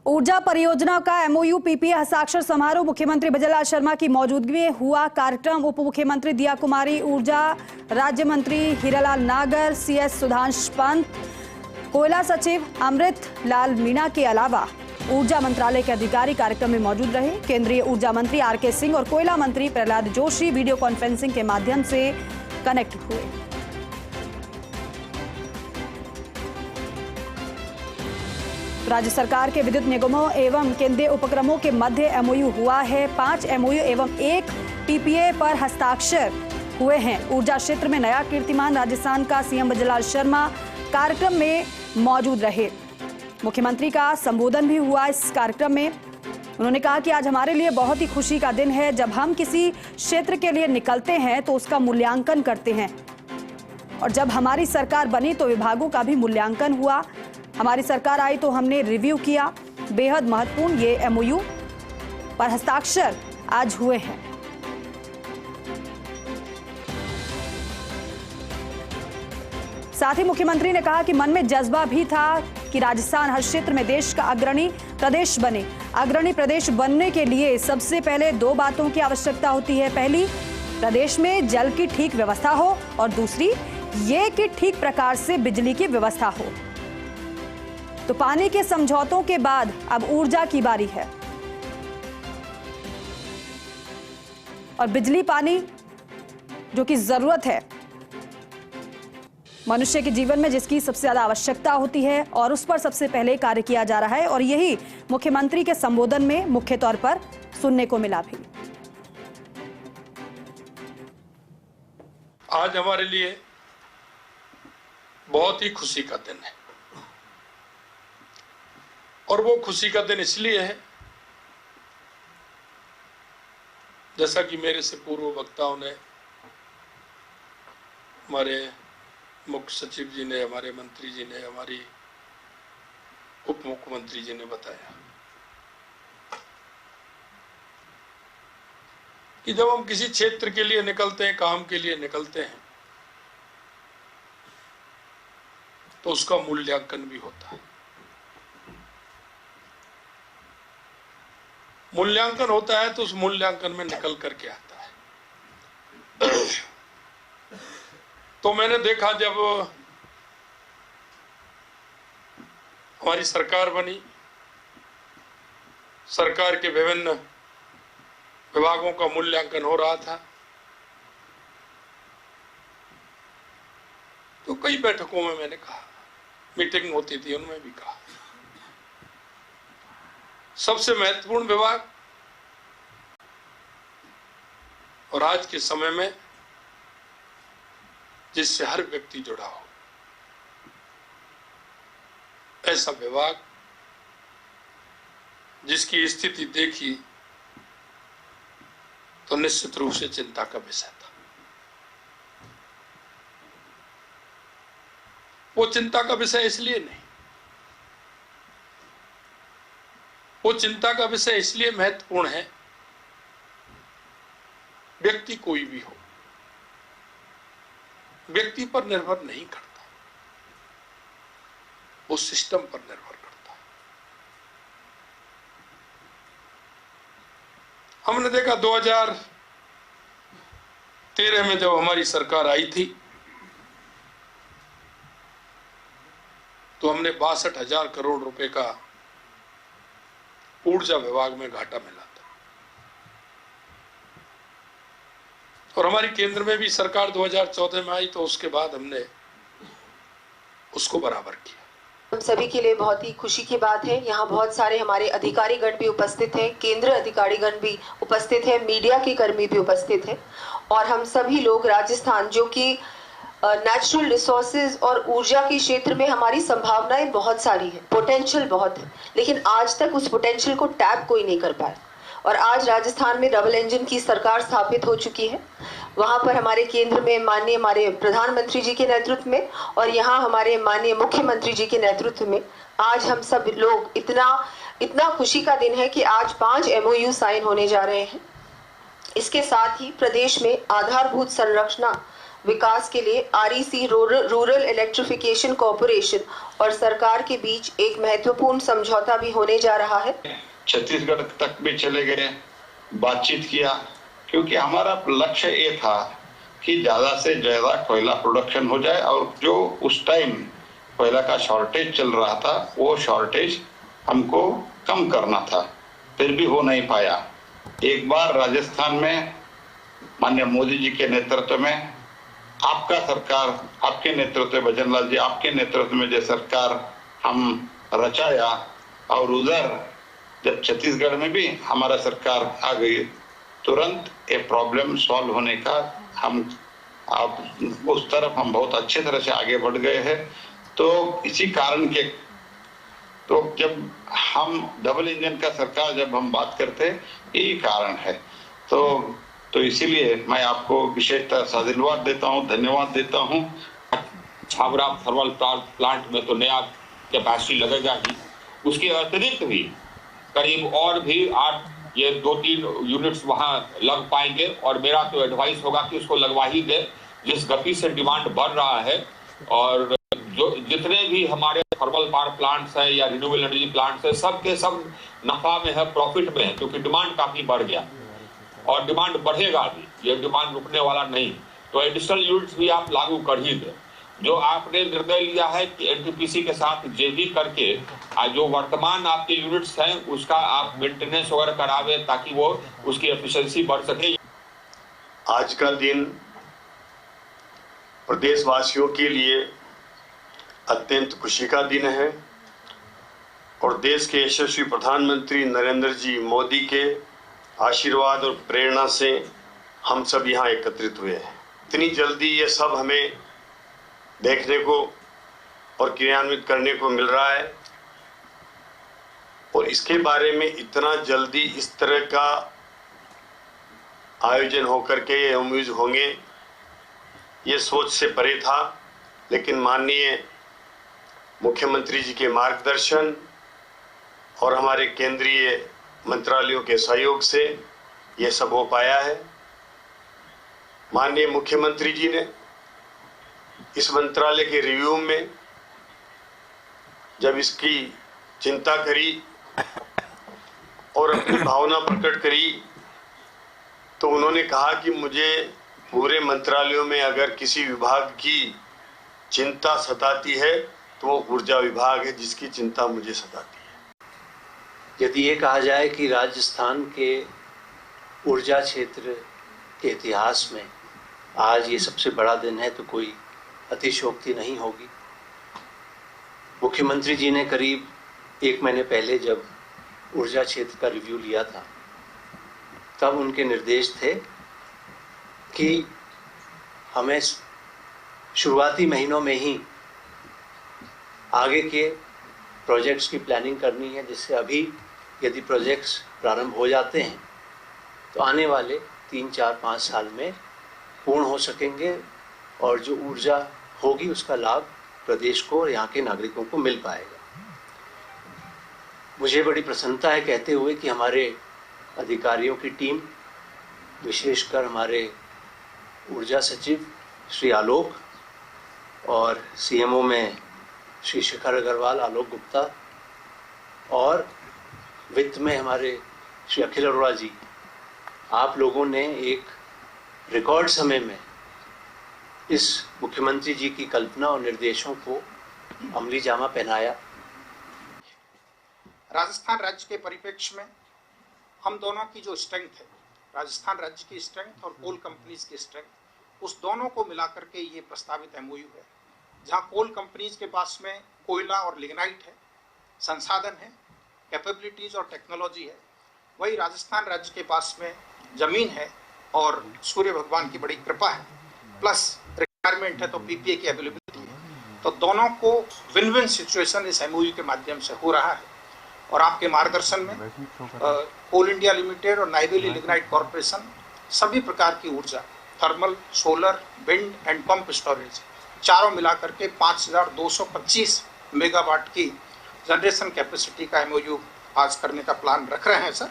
ऊर्जा परियोजना का एमओयू पीपीए हस्ताक्षर समारोह मुख्यमंत्री भजनलाल शर्मा की मौजूदगी में हुआ। कार्यक्रम उप मुख्यमंत्री दिया कुमारी, ऊर्जा राज्य मंत्री हीरालाल नागर, सीएस सुधांश पंत, कोयला सचिव अमृत लाल मीणा के अलावा ऊर्जा मंत्रालय के अधिकारी कार्यक्रम में मौजूद रहे। केंद्रीय ऊर्जा मंत्री आरके सिंह और कोयला मंत्री प्रहलाद जोशी वीडियो कॉन्फ्रेंसिंग के माध्यम से कनेक्ट हुए। राज्य सरकार के विद्युत निगमों एवं केंद्रीय उपक्रमों के मध्य एमओयू हुआ है। 5 एमओयू एवं 1 पीपीए पर हस्ताक्षर हुए हैं। ऊर्जा क्षेत्र में नया कीर्तिमान राजस्थान का सीएम भजनलाल शर्मा कार्यक्रम में मौजूद रहे। मुख्यमंत्री का संबोधन भी हुआ इस कार्यक्रम में। उन्होंने कहा कि आज हमारे लिए बहुत ही खुशी का दिन है। जब हम किसी क्षेत्र के लिए निकलते हैं तो उसका मूल्यांकन करते हैं, और जब हमारी सरकार बनी तो विभागों का भी मूल्यांकन हुआ। हमारी सरकार आई तो हमने रिव्यू किया। बेहद महत्वपूर्ण ये एमओयू पर हस्ताक्षर आज हुए हैं। साथ ही मुख्यमंत्री ने कहा कि मन में जज्बा भी था कि राजस्थान हर क्षेत्र में देश का अग्रणी प्रदेश बने। अग्रणी प्रदेश बनने के लिए सबसे पहले 2 बातों की आवश्यकता होती है। पहली, प्रदेश में जल की ठीक व्यवस्था हो, और दूसरी ये कि ठीक प्रकार से बिजली की व्यवस्था हो। तो पानी के समझौतों के बाद अब ऊर्जा की बारी है, और बिजली पानी जो कि जरूरत है मनुष्य के जीवन में, जिसकी सबसे ज्यादा आवश्यकता होती है, और उस पर सबसे पहले कार्य किया जा रहा है। और यही मुख्यमंत्री के संबोधन में मुख्य तौर पर सुनने को मिला भी। आज हमारे लिए बहुत ही खुशी का दिन है, और वो खुशी का दिन इसलिए है, जैसा कि मेरे से पूर्व वक्ताओं ने, हमारे मुख्य सचिव जी ने, हमारे मंत्री जी ने, हमारी उप मुख्यमंत्री जी ने बताया कि जब हम किसी क्षेत्र के लिए निकलते हैं, काम के लिए निकलते हैं, तो उसका मूल्यांकन भी होता है। मूल्यांकन होता है तो उस मूल्यांकन में निकल करके आता है। तो मैंने देखा जब हमारी सरकार बनी, सरकार के विभिन्न विभागों का मूल्यांकन हो रहा था, तो कई बैठकों में मैंने कहा, मीटिंग होती थी उनमें भी कहा, सबसे महत्वपूर्ण विभाग और आज के समय में जिससे हर व्यक्ति जुड़ा हो, ऐसा विभाग जिसकी स्थिति देखी तो निश्चित रूप से चिंता का विषय था। वो चिंता का विषय इसलिए नहीं, वो चिंता का विषय इसलिए महत्वपूर्ण है, व्यक्ति कोई भी हो, व्यक्ति पर निर्भर नहीं करता, वो सिस्टम पर निर्भर करता है। हमने देखा 2013 में जब हमारी सरकार आई थी, तो हमने 62,000 करोड़ रुपए का ऊर्जा विभाग में घाटा मिला था, और हमारी केंद्र में भी सरकार 2014 में आई, तो उसके बाद हमने उसको बराबर किया। हम सभी के लिए बहुत ही खुशी की बात है। यहाँ बहुत सारे हमारे अधिकारीगण भी उपस्थित हैं, केंद्रीय अधिकारीगण भी उपस्थित है, मीडिया के कर्मी भी उपस्थित है, और हम सभी लोग राजस्थान, जो कि नेचुरल रिसोर्सेज और ऊर्जा के क्षेत्र में हमारी संभावनाएं बहुत सारी है, पोटेंशियल बहुत है, लेकिन आज तक उस पोटेंशियल को टैप कोई नहीं कर पाया। और आज राजस्थान में डबल इंजन की सरकार स्थापित हो चुकी है। वहां पर हमारे केंद्र में माननीय हमारे प्रधानमंत्री जी के नेतृत्व में, और यहाँ हमारे माननीय मुख्यमंत्री जी के नेतृत्व में आज हम सब लोग इतना खुशी का दिन है कि आज 5 एमओयू साइन होने जा रहे हैं। इसके साथ ही प्रदेश में आधारभूत संरचना विकास के लिए REC रूरल इलेक्ट्रिफिकेशन कॉरपोरेशन और सरकार के बीच एक महत्वपूर्ण समझौता भी होने जा रहा है। छत्तीसगढ़ तक भी चले गए, बातचीत किया, क्योंकि हमारा लक्ष्य ये था कि ज्यादा से ज्यादा कोयला प्रोडक्शन हो जाए और जो उस टाइम कोयला का शॉर्टेज चल रहा था वो शॉर्टेज हमको कम करना था, फिर भी हो नहीं पाया। एक बार राजस्थान में माननीय मोदी जी के नेतृत्व में, आपका सरकार, आपके नेतृत्व में भजन लाल जी, आपके नेतृत्व में जो सरकार हम रचाया और उधर जब छत्तीसगढ़ में भी हमारा सरकार आ गई, तुरंत ये प्रॉब्लम सॉल्व होने का हम अब उस तरफ हम बहुत अच्छे तरह से आगे बढ़ गए हैं। तो इसी कारण के तो जब हम डबल इंजन का सरकार जब हम बात करते हैं, यही कारण है। तो इसीलिए मैं आपको विशेषतः साधुवाद देता हूँ, धन्यवाद देता हूँ। छाबरा थर्मल प्लांट में तो नया कैपेसिटी लगेगा ही, उसके अतिरिक्त भी करीब और भी 8 ये 2-3 यूनिट्स वहां लग पाएंगे और मेरा तो एडवाइस होगा कि उसको लगवा ही दे। जिस गति से डिमांड बढ़ रहा है और जो जितने भी हमारे थर्मल पावर प्लांट्स हैं या रिन्यूएबल एनर्जी प्लांट्स हैं, सब के सब नफा में है, प्रॉफिट में है, क्योंकि डिमांड काफी बढ़ गया और डिमांड बढ़ेगा भी, ये डिमांड रुकने वाला नहीं। तो एडिशनल यूनिट्स भी आप लागू कर ही दें। जो आपने निर्णय लिया है कि एनटीपीसी के साथ जेवी करके जो वर्तमान आपके यूनिट्स हैं उसका आप मेंटेनेंस वगैरह करावे ताकि वो उसकी एफिशिएंसी बढ़ सके। आज का दिन प्रदेशवासियों के लिए अत्यंत खुशी का दिन है और देश के यशस्वी प्रधानमंत्री नरेंद्र जी मोदी के आशीर्वाद और प्रेरणा से हम सब यहाँ एकत्रित हुए हैं। इतनी जल्दी ये सब हमें देखने को और क्रियान्वित करने को मिल रहा है और इसके बारे में इतना जल्दी इस तरह का आयोजन होकर के ये उम्मीद होंगे, ये सोच से परे था। लेकिन माननीय मुख्यमंत्री जी के मार्गदर्शन और हमारे केंद्रीय मंत्रालयों के सहयोग से ये सब हो पाया है। माननीय मुख्यमंत्री जी ने इस मंत्रालय के रिव्यू में जब इसकी चिंता करी और अपनी भावना प्रकट करी तो उन्होंने कहा कि मुझे पूरे मंत्रालयों में अगर किसी विभाग की चिंता सताती है तो वो ऊर्जा विभाग है जिसकी चिंता मुझे सताती है। यदि ये कहा जाए कि राजस्थान के ऊर्जा क्षेत्र के इतिहास में आज ये सबसे बड़ा दिन है तो कोई अतिशयोक्ति नहीं होगी। मुख्यमंत्री जी ने करीब 1 महीने पहले जब ऊर्जा क्षेत्र का रिव्यू लिया था तब उनके निर्देश थे कि हमें शुरुआती महीनों में ही आगे के प्रोजेक्ट्स की प्लानिंग करनी है, जिससे अभी यदि प्रोजेक्ट्स प्रारंभ हो जाते हैं तो आने वाले 3, 4, 5 साल में पूर्ण हो सकेंगे और जो ऊर्जा होगी उसका लाभ प्रदेश को और यहाँ के नागरिकों को मिल पाएगा। मुझे बड़ी प्रसन्नता है कहते हुए कि हमारे अधिकारियों की टीम, विशेषकर हमारे ऊर्जा सचिव श्री आलोक और सीएमओ में श्री शिखर अग्रवाल, आलोक गुप्ता और वित्त में हमारे श्री अखिल अरोड़ा जी, आप लोगों ने एक रिकॉर्ड समय में इस मुख्यमंत्री जी की कल्पना और निर्देशों को अमली जामा पहनाया। राजस्थान राज्य के परिप्रेक्ष्य में हम दोनों की जो स्ट्रेंथ है, राजस्थान राज्य की स्ट्रेंथ और कोल कंपनीज की स्ट्रेंथ, उस दोनों को मिलाकर के ये प्रस्तावित एमओयू है, जहां कोल कंपनीज के पास में कोयला और लिग्नाइट है, संसाधन है, कैपेबिलिटीज और टेक्नोलॉजी है, वही राजस्थान राज्य के पास में जमीन है और सूर्य भगवान की बड़ी कृपा है, प्लस रिक्वायरमेंट है तो पीपीए की अवेलेबिलिटी है। तो दोनों को विन विन सिचुएशन इस एमओयू के माध्यम से हो रहा है और आपके मार्गदर्शन में कोल इंडिया लिमिटेड और नाइवेली लिग्नाइट कॉर्पोरेशन सभी प्रकार की ऊर्जा, thermal, solar, wind and pump storage, चारों मिलाकर के 5225 मेगावाट की जनरेशन कैपेसिटी का एमओयू आज करने का प्लान रख रहे हैं सर।